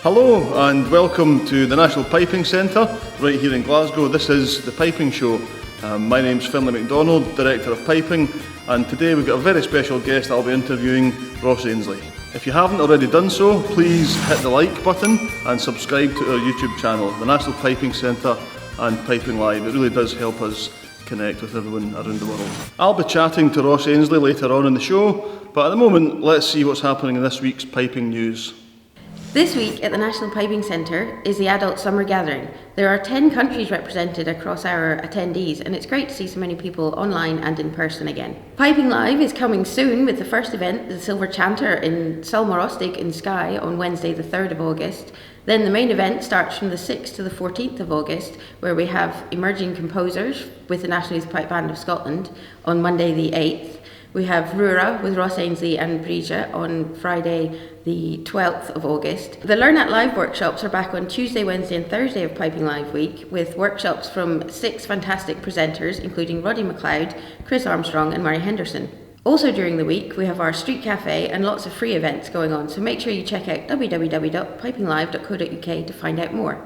Hello and welcome to the National Piping Centre right here in Glasgow. This is the Piping Show. My name's Finlay MacDonald, Director of Piping, and today we've got a very special guest I'll be interviewing, Ross Ainslie. If you haven't already done so, please hit the like button and subscribe to our YouTube channel, the National Piping Centre and Piping Live. It really does help us connect with everyone around the world. I'll be chatting to Ross Ainslie later on in the show, but at the moment let's see what's happening in this week's piping news. This week at the National Piping Centre is the Adult Summer Gathering. There are 10 countries represented across our attendees, and it's great to see so many people online and in person again. Piping Live is coming soon with the first event, the Silver Chanter in Sulmorostig in Skye on Wednesday the 3rd of August. Then the main event starts from the 6th to the 14th of August, where we have emerging composers with the National Youth Pipe Band of Scotland on Monday the 8th. We have Rura with Ross Ainslie and Bríde on Friday the 12th of August. The Learn At Live workshops are back on Tuesday, Wednesday and Thursday of Piping Live week, with workshops from 6 fantastic presenters, including Roddy McLeod, Chris Armstrong and Murray Henderson. Also during the week, we have our street cafe and lots of free events going on, so make sure you check out www.pipinglive.co.uk to find out more.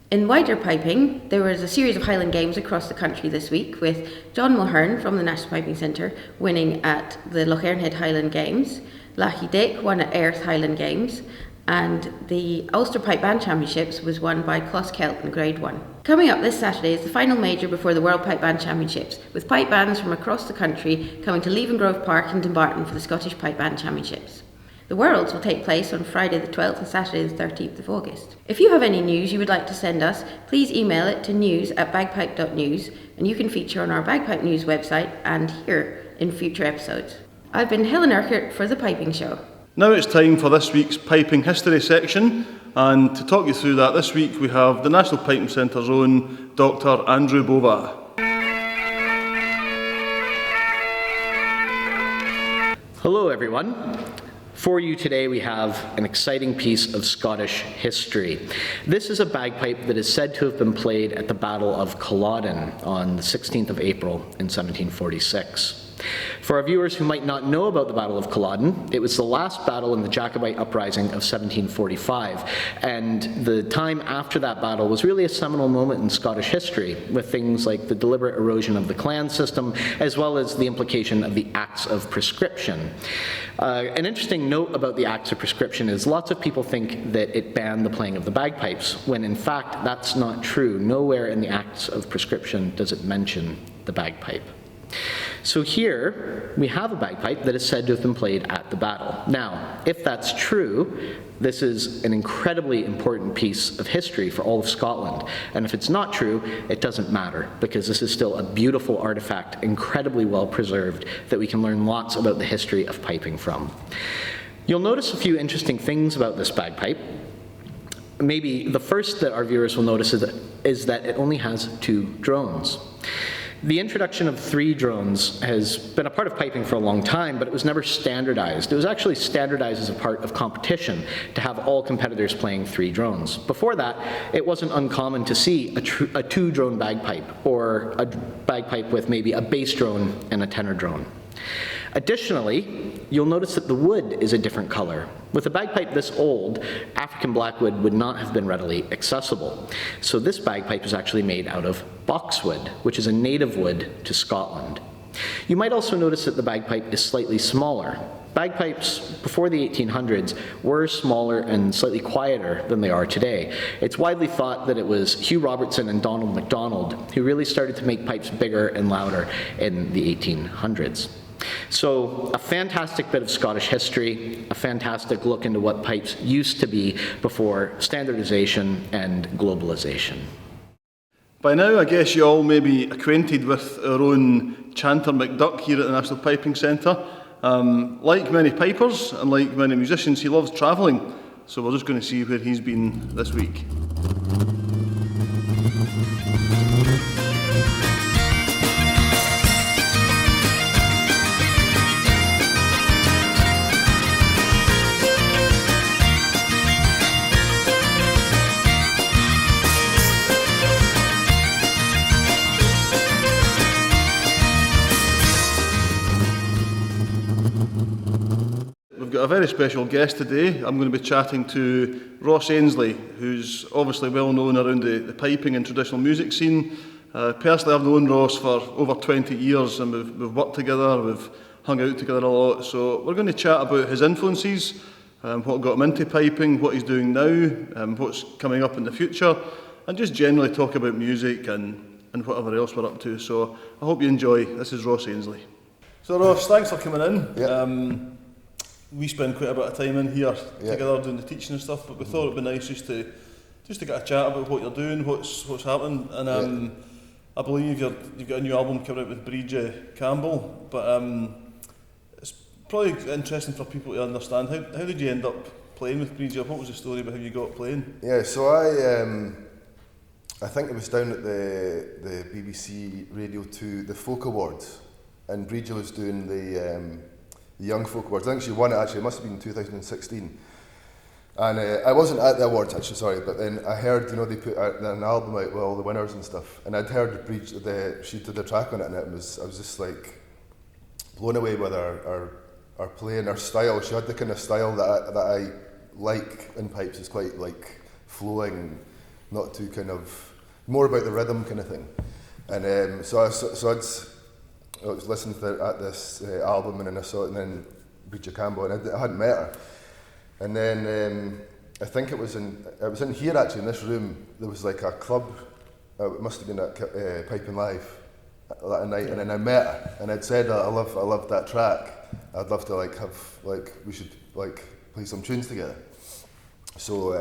In wider piping, there was a series of Highland Games across the country this week, with John Mulhern from the National Piping Centre winning at the Loch Ernhead Highland Games, Lachi Dick won at Airth Highland Games, and the Ulster Pipe Band Championships was won by Closkelt in Grade 1. Coming up this Saturday is the final major before the World Pipe Band Championships, with pipe bands from across the country coming to Leven Grove Park in Dumbarton for the Scottish Pipe Band Championships. The Worlds will take place on Friday the 12th and Saturday the 13th of August. If you have any news you would like to send us, please email it to news@bagpipe.news, and you can feature on our Bagpipe News website and here in future episodes. I've been Helen Urquhart for The Piping Show. Now it's time for this week's Piping History section, and to talk you through that this week we have the National Piping Centre's own Dr. Andrew Bova. Hello everyone. For you today we have an exciting piece of Scottish history. This is a bagpipe that is said to have been played at the Battle of Culloden on the 16th of April in 1746. For our viewers who might not know about the Battle of Culloden, it was the last battle in the Jacobite uprising of 1745, and the time after that battle was really a seminal moment in Scottish history, with things like the deliberate erosion of the clan system, as well as the implication of the Acts of Prescription. An interesting note about the Acts of Prescription is lots of people think that it banned the playing of the bagpipes, when in fact that's not true. Nowhere in the Acts of Prescription does it mention the bagpipe. So here we have a bagpipe that is said to have been played at the battle. Now, if that's true, this is an incredibly important piece of history for all of Scotland. And if it's not true, it doesn't matter, because this is still a beautiful artifact, incredibly well preserved, that we can learn lots about the history of piping from. You'll notice a few interesting things about this bagpipe. Maybe the first that our viewers will notice is that it only has 2 drones. The introduction of 3 drones has been a part of piping for a long time, but it was never standardized. It was actually standardized as a part of competition to have all competitors playing 3 drones. Before that, it wasn't uncommon to see a 2-drone bagpipe, or a bagpipe with maybe a bass drone and a tenor drone. Additionally, you'll notice that the wood is a different color. With a bagpipe this old, African blackwood would not have been readily accessible. So this bagpipe is actually made out of boxwood, which is a native wood to Scotland. You might also notice that the bagpipe is slightly smaller. Bagpipes before the 1800s were smaller and slightly quieter than they are today. It's widely thought that it was Hugh Robertson and Donald MacDonald who really started to make pipes bigger and louder in the 1800s. So a fantastic bit of Scottish history, a fantastic look into what pipes used to be before standardization and globalization. By now I guess you all may be acquainted with our own Chanter MacDuck here at the National Piping Centre. Like many pipers and like many musicians, he loves travelling, so we're just going to see where he's been this week. got a very special guest today. I'm going to be chatting to Ross Ainslie, who's obviously well known around the piping and traditional music scene. Personally, I've known Ross for over 20 years and we've worked together, we've hung out together a lot. So we're going to chat about his influences, what got him into piping, what he's doing now, what's coming up in the future, and just generally talk about music and whatever else we're up to. So I hope you enjoy. This is Ross Ainslie. So Ross, thanks for coming in. Yeah. We spend quite a bit of time in here together doing the teaching and stuff, but we thought it'd be nice just to get a chat about what you're doing, what's happening, and I believe you've got a new album coming out with Bridgie Campbell, but it's probably interesting for people to understand how did you end up playing with Bridgie? What was the story about how you got playing? Yeah, so I think it was down at the BBC Radio 2, the Folk Awards, and Bridgie was doing the Young Folk Awards. I think she won it actually, it must have been 2016. And I wasn't at the awards actually, sorry, but then I heard, they put an album out with all the winners and stuff, and I'd heard Bridgie, she did a track on it, and I was just like blown away with her playing, her style. She had the kind of style that I like in pipes. It's quite like flowing, not too kind of, more about the rhythm kind of thing. And so I was listening to this album, and then I saw it, and then Bridgie Campbell, and I hadn't met her. And then I think it was in here actually, in this room, there was like a club, it must have been at Piping Live that night, and then I met her, and I'd said I love that track, I'd love to we should play some tunes together. So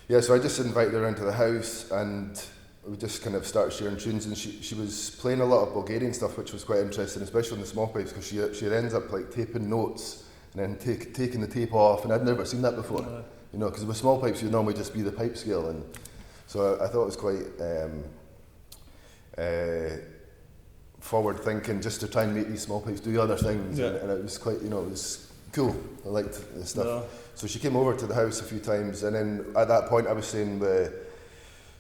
so I just invited her into the house, and we just kind of started sharing tunes, and she was playing a lot of Bulgarian stuff, which was quite interesting, especially on the small pipes, because she ends up like taping notes and then taking the tape off, and I'd never seen that before, because with small pipes you'd normally just be the pipe scale, and so I thought it was quite forward thinking, just to try and make these small pipes do other things, and it was quite, it was cool. I liked the stuff. Yeah. So she came over to the house a few times, and then at that point I was saying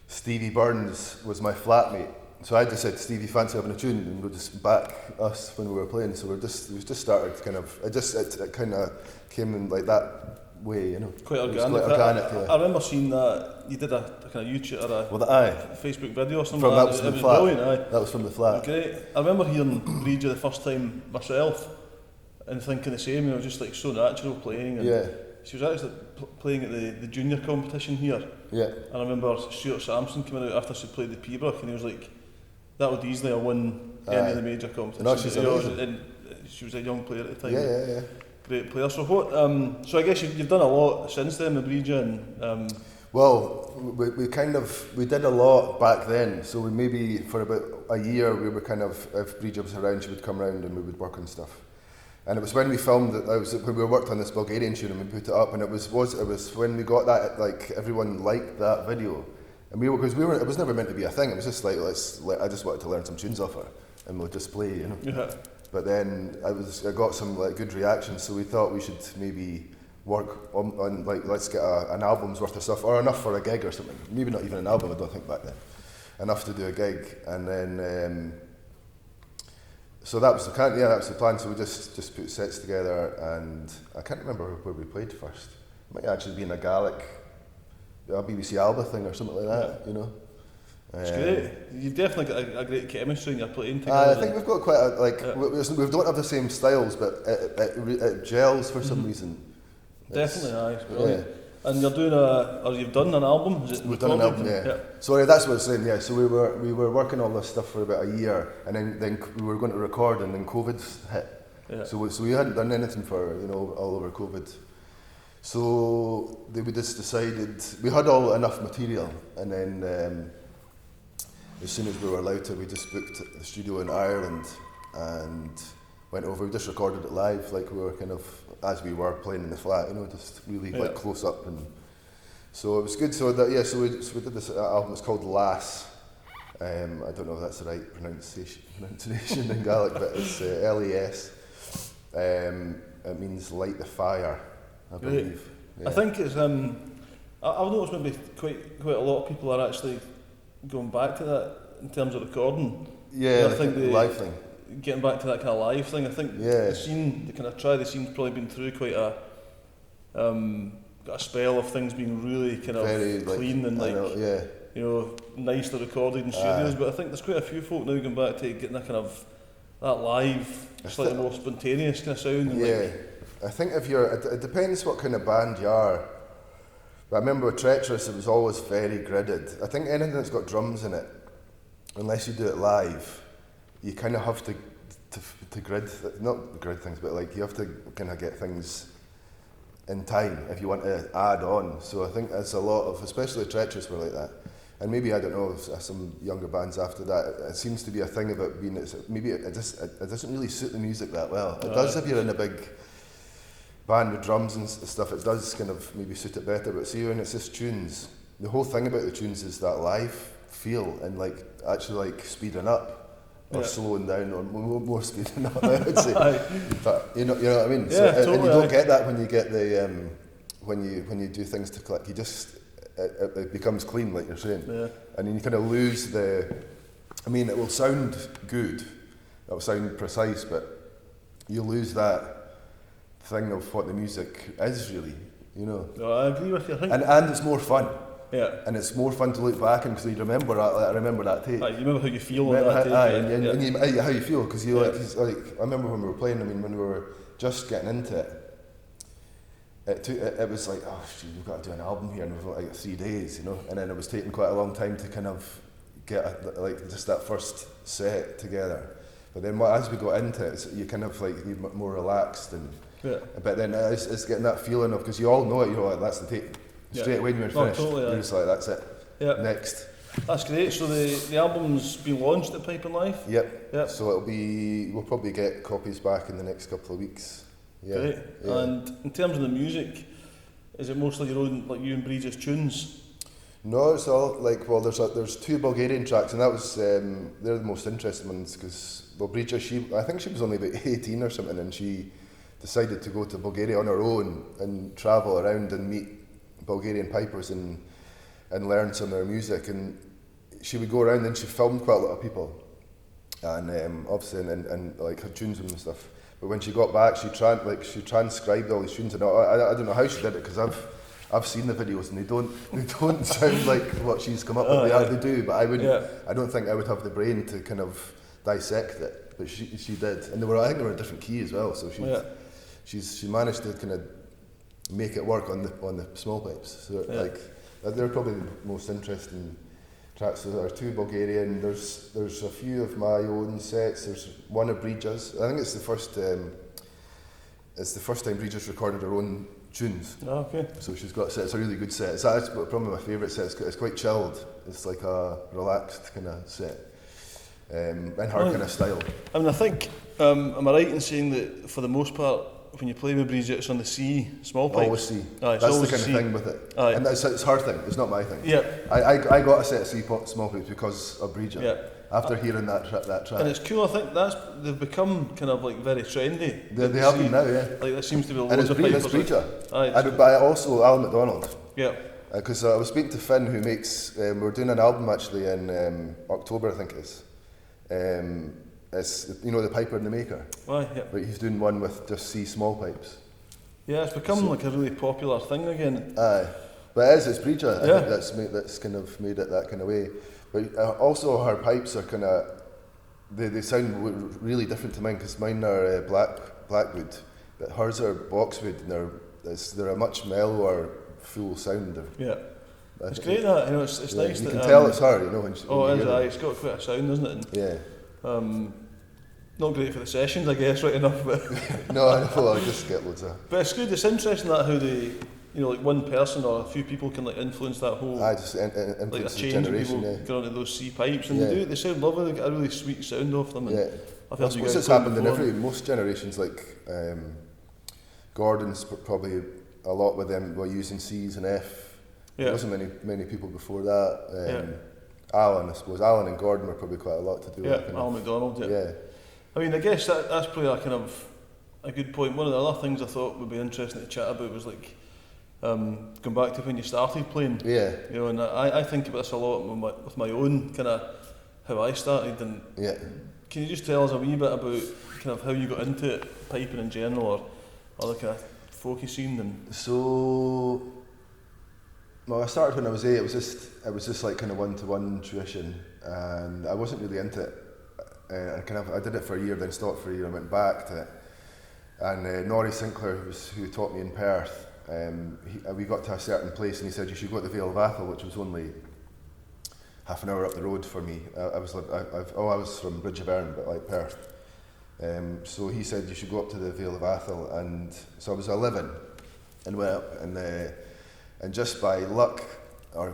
Stevie Burns was my flatmate. So I just said, Stevie, fancy having a tune, and we'll just back us when we were playing. So we just started kind of, it kind of came in like that way, Quite organic. Quite organic, I remember seeing that you did a kind of YouTube or a Facebook video or something. That was from the flat. Brilliant, That was from the flat. Great. I remember hearing Bridgie the first time myself and thinking the same. It was just like so natural playing. And she was actually playing at the junior competition here. Yeah. And I remember Stuart Sampson coming out after she played the Peabrook, and he was like, that would easily have won any of the major competitions. No, she's amazing. And she was a young player at the time. Yeah. Great player. So what? So I guess you've done a lot since then with Bridgie. And well, we did a lot back then. So we maybe for about a year we were kind of, if Bridgie was around, she would come around and we would work on stuff. And it was when we filmed it. When we worked on this Bulgarian tune and we put it up, and it was when we got that, like everyone liked that video. And it was never meant to be a thing. It was just like, I just wanted to learn some tunes off her, and we'll just play, Yeah. But then I got some good reactions, so we thought we should maybe work on let's get an album's worth of stuff, or enough for a gig or something. Maybe not even an album, I don't think back then. Enough to do a gig, and then so that was the plan. So we just put sets together, and I can't remember where we played first. It might actually be in a Gaelic. A BBC Alba thing or something like that, It's great. You've definitely got a great chemistry in your playing together. I think we've got quite we don't have the same styles, but it gels for some reason. Definitely, aye. Brilliant. And you're doing you've done an album? We've done an album, yeah. Sorry, that's what I was saying, yeah. So we were working on this stuff for about a year, and then we were going to record, and then COVID hit. Yeah. So we hadn't done anything for all over COVID. So we just decided, we had all enough material, and then as soon as we were allowed to, we just booked the studio in Ireland and went over. We just recorded it live, like we were kind of, as we were playing in the flat, just really like close up, and so it was good. So we did this album. It's called Lass. I don't know if that's the right pronunciation in Gaelic, but it's LAS. It means light the fire, I believe. Yeah. I think it's I've noticed maybe quite a lot of people are actually going back to that in terms of recording. Yeah, I think the live thing. getting back to that kind of live thing. I think the scene, the kind of try the scene's probably been through quite a got a spell of things being really kind of very, clean and you know, nicely recorded in studios. But I think there's quite a few folk now going back to getting that kind of that live, slightly more spontaneous kind of sound. And I think if you're, it depends what kind of band you are. But I remember with Treacherous, it was always very gridded. I think anything that's got drums in it, unless you do it live, you kind of have to grid, not grid things, but like you have to kind of get things in time if you want to add on. So I think there's a lot of, especially Treacherous were like that. And maybe, I don't know, some younger bands after that, it seems to be a thing about being, maybe it doesn't really suit the music that well. It does if you're in a big band with drums and stuff, it does kind of maybe suit it better, but see when it's just tunes, the whole thing about the tunes is that live feel and like actually like speeding up or slowing down or more speeding up, I would say. But you know what I mean? Yeah, so, totally. And you don't get that when you get the, when you do things to click, you just, it becomes clean, like you're saying. Yeah. And then you kind of lose the, I mean, it will sound good, it will sound precise, but you lose that thing of what the music is really, you know. No, I agree with you. I think and it's more fun. Yeah. And it's more fun to look back and because you remember that. I remember that take. You remember how you feel on that take. And how you feel because you like I remember when we were playing. I mean, when we were just getting into it, it was like, oh, gee, we've got to do an album here, and we've got like 3 days, you know. And then it was taking quite a long time to kind of get like just that first set together. But then as we got into it, you kind of like you're more relaxed and. Yeah. But then it's getting that feeling of, because you all know it, you're like, that's the take. Straight away when you're finished, you're just like, that's it. Yep. Next. That's great. So the album's been launched at Pipe and Life? Yep. So we'll probably get copies back in the next couple of weeks. Yeah. Great. Yeah. And in terms of the music, is it mostly your own, like you and Breeze's tunes? No, it's all like, well, there's 2 Bulgarian tracks, and that was, they're the most interesting ones, because, well, Breeza, I think she was only about 18 or something, and she decided to go to Bulgaria on her own and travel around and meet Bulgarian pipers and learn some of their music. And she would go around and she filmed quite a lot of people, and obviously and like her tunes and stuff. But when she got back, she transcribed all these tunes, and I don't know how she did it, because I've seen the videos and they don't sound like what she's come up with. They do, but I don't think I would have the brain to kind of dissect it. But she did, and I think they were a different key as well. So she managed to kind of make it work on the small pipes. So like they're probably the most interesting tracks. So there are 2 Bulgarian. There's a few of my own sets. There's one of Breeja's. I think it's the first time Breeja's recorded her own tunes. Oh, okay. So she's got a set. It's a really good set. It's probably my favourite set. It's quite chilled. It's like a relaxed kind of set. In her kind of style. I mean, I think, am I right in saying that for the most part, when you play with Breeze, it's on the C small pipe? Always C. That's the kind of thing with it. And it's her thing, it's not my thing. Yeah. I got a set of C small pipes because of Breeze. Yeah. After hearing that track. And it's cool, I think they've become kind of like very trendy. They have been now, yeah. Like there seems to be loads of pipers. And it's Breeze. But also Alan MacDonald. Yeah. Because I was speaking to Finn, who makes, we're doing an album actually in October, I think it is. It's, you know, the piper and the maker. Aye, yeah. But he's doing one with just C small pipes. Yeah, it's become like a really popular thing again. Aye, but it's Breeja. I think that's kind of made it that kind of way. But also her pipes are kind of, they sound really different to mine, because mine are blackwood, but hers are boxwood, and they're a much mellower, full sound. Yeah. It's great that, you know, it's nice you that... can tell it's her, you know, when she... Oh, it is, it's got quite a sound, isn't it? And, not great for the sessions, I guess, right enough, but... No, I know, I just get loads of... But it's good, it's interesting that how they, you know, like one person or a few people can like influence that whole... just influence like a the change generation, people get onto those C pipes, and they sound lovely, they get a really sweet sound off them. And I've heard suppose it's happened in most generations, like Gordon's probably a lot with them were using C's and F. There wasn't many people before that. Alan, I suppose. Alan and Gordon were probably quite a lot to do with that. Alan MacDonald, yeah. I mean, I guess that's probably a kind of a good point. One of the other things I thought would be interesting to chat about was like going back to when you started playing. Yeah. You know, and I think about this a lot with my own kind of how I started, and can you just tell us a wee bit about kind of how you got into it, piping in general, or the kind of folky scene? And So, well, I started when I was 8. It was just like kind of one-to-one tuition, and I wasn't really into it. I did it for a year, then stopped for a year, and went back to it. And Norrie Sinclair, who taught me in Perth, we got to a certain place, and he said you should go to the Vale of Athol, which was only half an hour up the road for me. I was from Bridge of Erne, but like Perth. So he said you should go up to the Vale of Athol, and so I was 11 and went up, and just by luck, or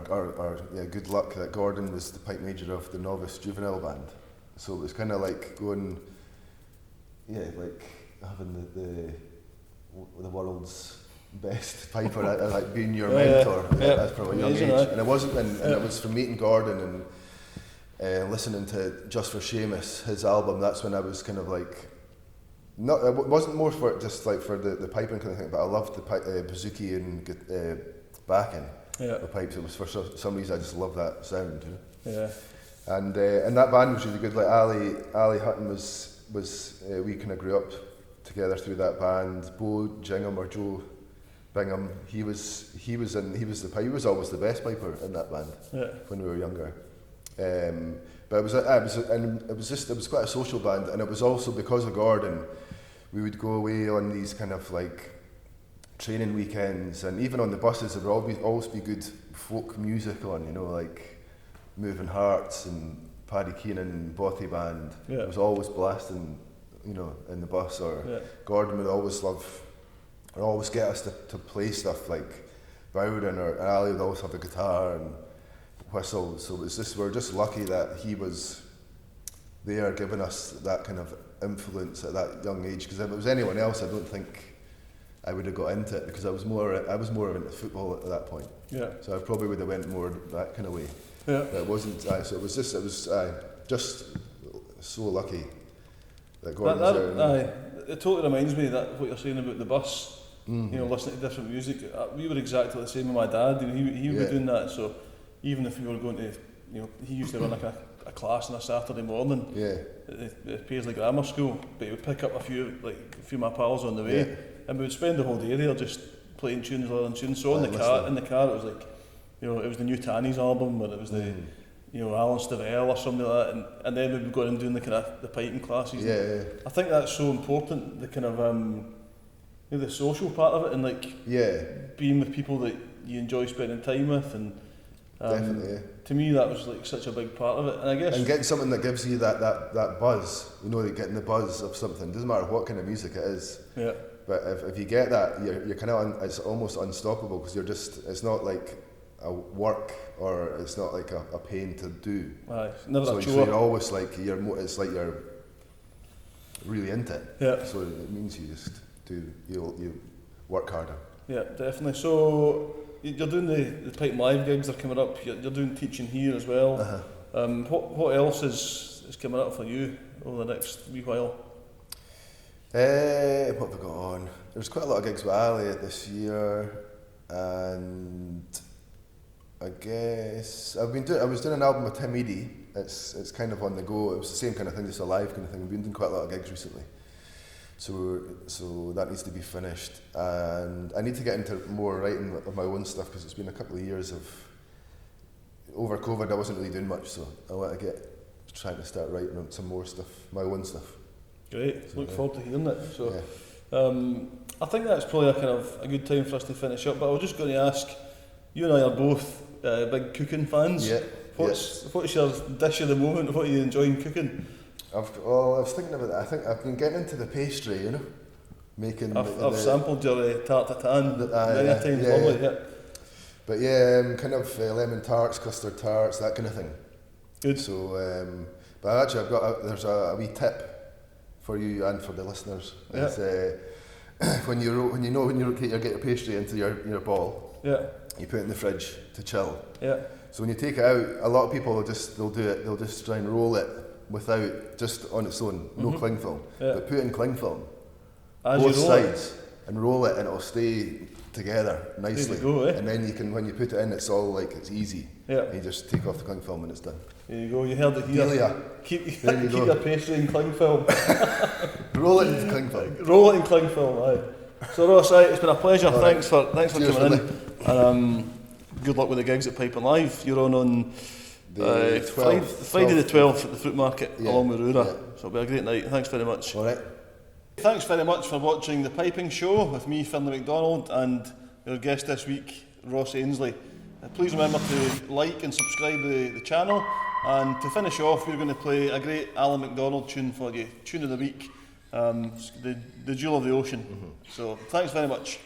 good luck, that Gordon was the pipe major of the novice juvenile band. So it was kind of like going, like having the world's best piper, like being your mentor from a young age. And it wasn't, and it was from meeting Gordon and listening to Just for Seamus, his album. That's when I was kind of like, it wasn't more for just like for the piping kind of thing, but I loved the bouzouki and backing the pipes. It was for some reason I just loved that sound. Yeah. And that band was really good. Like Ali Hutton was we kind of grew up together through that band. Bo Jingham or Joe Bingham, he was always the best piper in that band when we were younger. But it was quite a social band, and it was also because of Gordon, we would go away on these kind of like training weekends, and even on the buses there would always be good folk music on, like Moving Hearts and Paddy Keenan Bothy Band. It was always blasting, in the bus, or Gordon would always get us to play stuff like Bowden, and Ali would always have the guitar and whistle. So we're just lucky that he was there giving us that kind of influence at that young age, because if it was anyone else I don't think I would have got into it, because I was more into football at that point. So I probably would have went more that kind of way. But it wasn't. So it was just so lucky that Gordon was there. It totally reminds me that what you're saying about the bus. Listening to different music. We were exactly the same with my dad. He would be doing that. So even if we were going to, he used to run like a class on a Saturday morning at Paisley Grammar School, but he would pick up a few of my pals on the way, and we would spend the whole day there just playing tunes, learning tunes. So in the car it was like, it was the new Tannies album, or it was the Alan Stivell or something like that, and then we'd be going and doing the kind of the piping classes. I think that's so important, the kind of the social part of it, and being with people that you enjoy spending time with, and definitely. To me that was like such a big part of it, and I guess getting something that gives you that buzz, getting the buzz of something, doesn't matter what kind of music it is. But if you get that, you're kind of it's almost unstoppable, because it's not like a work, or it's not like a pain to do. Never so you're always like it's like you're really into it. So it means you just you work harder. Definitely. So you're doing the Pipe Live gigs that are coming up. You're doing teaching here as well. What else is coming up for you over the next wee while? What have we got on? There's quite a lot of gigs with Ali this year, and I guess I was doing an album with Tim Eadie. It's kind of on the go. It was the same kind of thing, just a live kind of thing. We've been doing quite a lot of gigs recently, so that needs to be finished. And I need to get into more writing of my own stuff, because it's been a couple of years over COVID. I wasn't really doing much, so I want to get trying to start writing on some more stuff, my own stuff. Great. So, look forward to hearing it. So, I think that's probably a good time for us to finish up. But I was just going to ask, you and I are both big cooking fans. What's your dish of the moment? What are you enjoying cooking? I was thinking about that. I think I've been getting into the pastry, making. I've sampled your tarte tatin many times. Lovely, But kind of lemon tarts, custard tarts, that kind of thing. Good. So, but actually, there's a wee tip for you and for the listeners. It's, when you get your pastry into your ball, you put it in the fridge to chill. So when you take it out, a lot of people they'll just try and roll it without, just on its own, no cling film. But put it in cling film, both sides, and roll it, and it'll stay together nicely. There you go, eh? And then you can, when you put it in, it's all like, it's easy. Yeah. And you just take off the cling film and it's done. There you go, you heard it here. Delia. Keep There you go. your pastry in cling film. Roll it in cling film. Roll it in cling film, aye. So Ross, it's been a pleasure. All Thanks right. for Cheers, coming in. And good luck with the gigs at Piping Live. You're on The Friday the 12th at the Fruit Market, Yeah, along with Rura. yeah. So it'll be a great night. Thanks very much. All right. Thanks very much for watching The Piping Show with me, Finlay MacDonald, and your guest this week, Ross Ainslie. Please remember to like and subscribe to the channel, and to finish off we're going to play a great Alan MacDonald tune for you, tune of the week, the Jewel of the Ocean. So thanks very much.